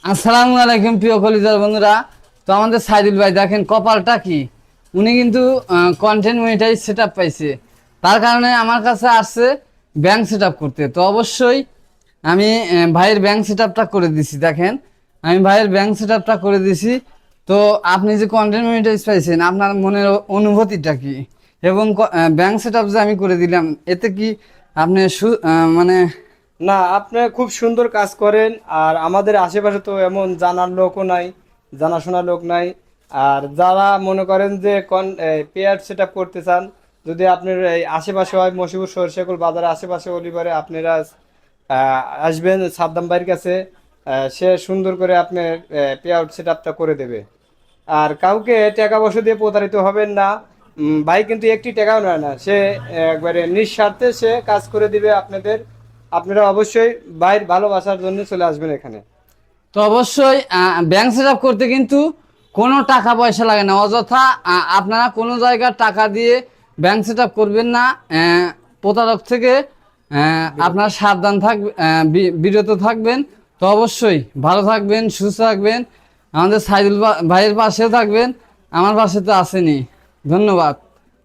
আসসালামু আলাইকুম প্রিয় কলিজার বন্ধুরা। তো আমাদের সাইদুল ভাই দেখেন কপালটা কি, উনি কিন্তু কন্টেন্ট মনিটাইজ সেটআপ পাইছে, তার কারণে আমার কাছে আসছে ব্যাংক সেটআপ করতে। তো অবশ্যই আমি ভাইয়ের ব্যাংক সেটআপটা করে দিছি। দেখেন আমি ভাইয়ের ব্যাংক সেটআপটা করে দিছি। তো আপনি যে কন্টেন্ট মনিটাইজ পাইছেন, আপনার মনের অনুভূতিটা কি? এবং ব্যাংক সেটআপ যে আমি করে দিলাম, এতে কি আপনি মানে না, আপনি খুব সুন্দর কাজ করেন। আর আমাদের আশেপাশে তো এমন জানার লোকও নাই, জানাশোনা লোক নাই। আর যারা মনে করেন যে পেয়ার সেট আপ করতে চান, যদি আপনার এই আশেপাশে হয়, মশিপুর সরষেকুল বাজারের আশেপাশে অলিবারে আপনারা আসবেন সাদ্দাম ভাইয়ের কাছে। সে সুন্দর করে আপনার পে আউট সেট আপটা করে দেবে। আর কাউকে টাকা পয়সা দিয়ে প্রতারিত হবেন না। ভাই কিন্তু একটি টাকাও নেয় না, সে একবারে নিঃস্বার্থে সে কাজ করে দিবে আপনাদের। আপনারা অবশ্যই ভাইয়ের ভালোবাসার জন্য চলে আসবেন এখানে। তো অবশ্যই ব্যাংক সেট আপ করতে কিন্তু কোনো টাকা পয়সা লাগে না। অযথা আপনারা কোনো জায়গার টাকা দিয়ে ব্যাংক সেট আপ করবেন না। প্রতারক থেকে আপনারা সাবধান থাকবেন, বিরত থাকবেন। তো অবশ্যই ভালো থাকবেন, সুস্থ থাকবেন, আমাদের সাইদুল ভাইয়ের পাশেও থাকবেন। আমার পাশে তো আসেনি। ধন্যবাদ।